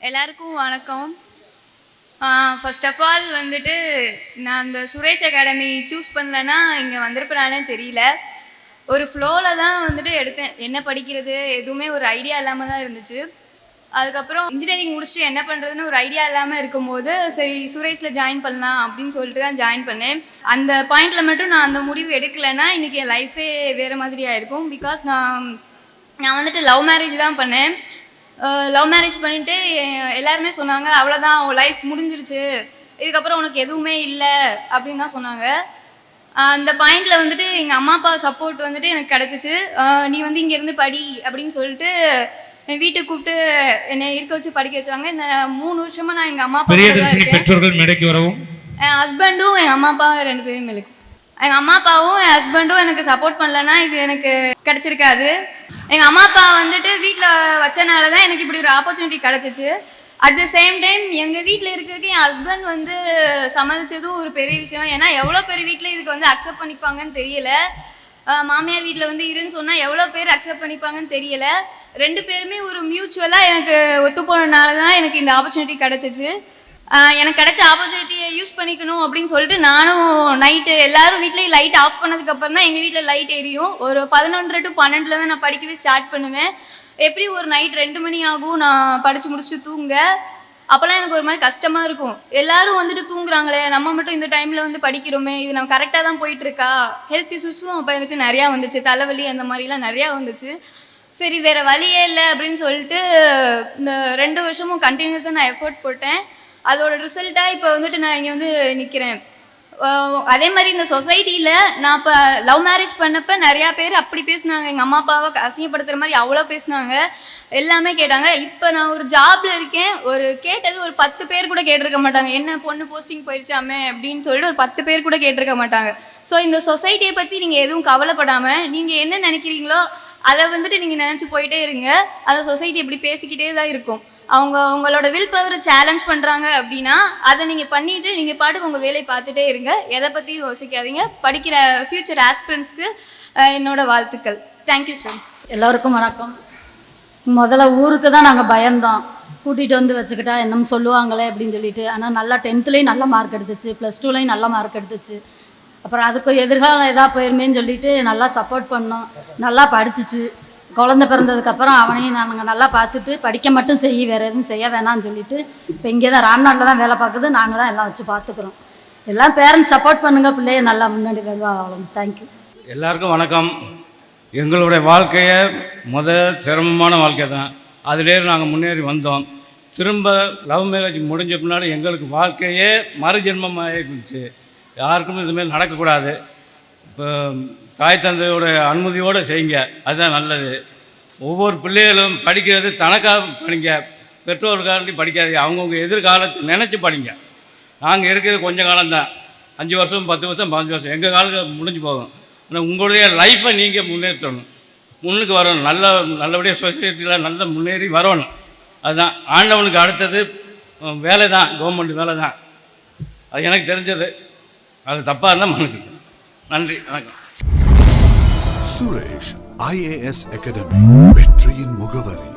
எல்லாருக்கும் வணக்கம். First of all வந்துட்டு நான் அந்த சுரேஷ் அகாடமி சூஸ் பண்ணலன்னா இங்கே வந்திருப்பேனானே தெரியல. ஒரு ஃப்ளோவில் தான் வந்துட்டு எடுத்தேன். என்ன படிக்கிறது எதுவுமே ஒரு ஐடியா இல்லாமல் தான் இருந்துச்சு. அதுக்கப்புறம் இன்ஜினியரிங் முடிச்சுட்டு என்ன பண்ணுறதுன்னு ஒரு ஐடியா இல்லாமல் இருக்கும்போது சரி சுரேஷில் ஜாயின் பண்ணலாம் அப்படின்னு சொல்லிட்டு தான் ஜாயின் பண்ணேன். அந்த பாயிண்டில் மட்டும் நான் அந்த முடிவு எடுக்கலைன்னா இன்றைக்கி என் லைஃபே வேறு மாதிரியாக இருக்கும். பிகாஸ் நான் வந்துட்டு லவ் மேரேஜ் தான் பண்ணேன். லவ் மேரேஜ் பண்ணிவிட்டு எல்லாருமே சொன்னாங்க அவ்வளோதான் உன் லைஃப் முடிஞ்சிருச்சு, இதுக்கப்புறம் உனக்கு எதுவுமே இல்லை அப்படின்னு தான் சொன்னாங்க. அந்த பாயிண்டில் வந்துட்டு எங்கள் அம்மா அப்பா சப்போர்ட் வந்துட்டு எனக்கு கிடச்சிச்சு. நீ வந்து இங்கேருந்து படி அப்படின்னு சொல்லிட்டு என் வீட்டுக்கு கூப்பிட்டு என்னை இருக்க வச்சு படிக்க வச்சாங்க. இந்த 3 வருஷமாக நான் எங்கள் அம்மா அப்பா பெற்றோர்கள் மேடைக்கு வரவும் என் ஹஸ்பண்டும் எங்கள் அம்மா அப்பா 2 பேரும் மேலுக்கு எங்கள் அம்மா அப்பாவும் என் ஹஸ்பண்டும் எனக்கு சப்போர்ட் பண்ணலன்னா இது எனக்கு கிடச்சிருக்காது. எங்கள் அம்மா அப்பா வந்துட்டு வீட்டில் வச்சனால தான் எனக்கு இப்படி ஒரு ஆப்பர்ச்சுனிட்டி கிடச்சிச்சு. அட் த சேம் டைம் எங்கள் வீட்டில் இருக்கிறதுக்கு என் ஹஸ்பண்ட் வந்து சம்மதிச்சதும் ஒரு பெரிய விஷயம். ஏன்னா எவ்வளோ பேர் வீட்டில் இதுக்கு வந்து அக்செப்ட் பண்ணிப்பாங்கன்னு தெரியல. மாமியார் வீட்டில் வந்து இருன்னு சொன்னால் எவ்வளோ பேர் அக்செப்ட் பண்ணிப்பாங்கன்னு தெரியல. 2 பேருமே ஒரு மியூச்சுவலாக எனக்கு ஒத்து போனதுனால தான் எனக்கு இந்த ஆப்பர்ச்சுனிட்டி கிடச்சிச்சு. எனக்கு கிடைச்ச ஆப்பர்ச்சுனிட்டியை யூஸ் பண்ணிக்கணும் அப்படின்னு சொல்லிட்டு நானும் நைட்டு எல்லோரும் வீட்லேயும் லைட் ஆஃப் பண்ணதுக்கப்புறம் தான் எங்கள் வீட்டில் லைட் எரியும். ஒரு 11 to 12 தான் நான் படிக்கவே ஸ்டார்ட் பண்ணுவேன். எப்படி ஒரு நைட் 2 மணி ஆகும் நான் படித்து முடிச்சுட்டு தூங்க. அப்போல்லாம் எனக்கு ஒரு மாதிரி கஷ்டமாக இருக்கும். எல்லோரும் வந்துட்டு தூங்குறாங்களே, நம்ம மட்டும் இந்த டைமில் வந்து படிக்கிறோமே, இது நம்ம கரெக்டாக தான் போயிட்டுருக்கா. ஹெல்த் இஷ்யூஸும் அப்போ எனக்கு நிறையா வந்துச்சு, தலைவலி அந்த மாதிரிலாம் நிறையா வந்துச்சு. சரி வேறு வழியே இல்லை அப்படின்னு சொல்லிட்டு இந்த 2 வருஷமும் கண்டினியூஸாக நான் எஃபோர்ட் போட்டேன். அதோட ரிசல்ட்டாக இப்போ வந்துட்டு நான் இங்கே வந்து நிற்கிறேன். அதே மாதிரி இந்த சொசைட்டியில் நான் இப்போ லவ் மேரேஜ் பண்ணப்போ நிறையா பேர் அப்படி பேசினாங்க, எங்கள் அம்மா அப்பாவை அசிங்கப்படுத்துகிற மாதிரி அவ்வளோ பேசினாங்க, எல்லாமே கேட்டாங்க. இப்போ நான் ஒரு ஜாபில் இருக்கேன், கேட்டது ஒரு 10 பேர் கூட கேட்டிருக்க மாட்டாங்க. என்ன பொண்ணு போஸ்டிங் போயிடுச்சாமே அப்படின்னு சொல்லிட்டு ஒரு 10 பேர் கூட கேட்டிருக்க மாட்டாங்க. ஸோ இந்த சொசைட்டியை பற்றி நீங்கள் எதுவும் கவலைப்படாமல் நீங்கள் என்ன நினைக்கிறீங்களோ அதை வந்துட்டு நீங்கள் நினச்சி போயிட்டே இருங்க. அதை சொசைட்டி எப்படி பேசிக்கிட்டே தான் இருக்கும். அவங்களோட வில் பவரை சேலஞ்ச் பண்ணுறாங்க அப்படின்னா அதை நீங்கள் பண்ணிவிட்டு நீங்கள் பாட்டுக்கு உங்கள் வேலையை பார்த்துட்டே இருங்க. எதை பற்றி யோசிக்காதீங்க. படிக்கிற ஃப்யூச்சர் ஆஸ்பிரன்ஸ்க்கு என்னோடய வாழ்த்துக்கள். Thank you sir. எல்லோருக்கும் வணக்கம். முதல்ல ஊருக்கு தான் நாங்கள் பயந்தோம், கூட்டிகிட்டு வந்து வச்சுக்கிட்டா என்னன்னு சொல்லுவாங்களே அப்படின்னு சொல்லிட்டு. ஆனால் நல்லா 10th நல்ல மார்க் எடுத்துச்சு, +2 நல்ல மார்க் எடுத்துச்சு. அப்புறம் அதுக்கு எதிர்காலம் எதாவது போயிருமேன்னு சொல்லிட்டு நல்லா சப்போர்ட் பண்ணோம். நல்லா படிச்சிச்சு. குழந்தை பிறந்ததுக்கப்புறம் அவனையும் நாங்கள் நல்லா பார்த்துட்டு படிக்க மட்டும் வேறு எதுவும் செய்ய வேணாம்னு சொல்லிட்டு இப்போ இங்கே தான் ராம்நாட்டில் தான் வேலை பார்க்குது. நாங்கள் தான் எல்லாம் வச்சு பார்த்துக்குறோம். எல்லாம் பேரண்ட்ஸ் சப்போர்ட் பண்ணுங்கள், பிள்ளைய நல்லா முன்னாடி வருவாங்க. தேங்க்யூ. எல்லாருக்கும் வணக்கம். எங்களுடைய வாழ்க்கையை சிரமமான வாழ்க்கை தான். அதிலேயே நாங்கள் முன்னேறி வந்தோம். திரும்ப லவ் மேரேஜ் முடிஞ்ச பின்னாடி எங்களுக்கு வாழ்க்கையே மறுஜென்மமாக இருந்துச்சு. யாருக்கும் இதுமாரி நடக்கக்கூடாது. இப்போ தாய் தந்தையோட அனுமதியோடு செய்யுங்க, அதுதான் நல்லது. ஒவ்வொரு பிள்ளைகளும் படிக்கிறது தனக்காக படிங்க, பெற்றோர்களுக்காண்டி படிக்காதீங்க. அவங்கவுங்க எதிர்காலத்தை நினச்சி படிங்க. நாங்கள் இருக்கிறது கொஞ்சம் காலம்தான், 5 வருஷம் 10 வருஷம் 15 வருஷம் எங்கள் காலத்தில் முடிஞ்சு போகும். ஆனால் உங்களுடைய லைஃப்பை நீங்கள் முன்னேற்றணும், முன்னுக்கு வரணும். நல்லபடியாக சொசைட்டியில் நல்ல முன்னேறி வரணும். அதுதான் ஆண்டவனுக்கு அடுத்தது வேலை தான், கவர்மெண்ட் வேலை தான். அது எனக்கு தெரிஞ்சது. அது தப்பாக இருந்தால் மன்னிச்சுக்கணும். நன்றி, வணக்கம். சுரேஷ் IAS அகாடமி, வெற்றியின் முகவரி.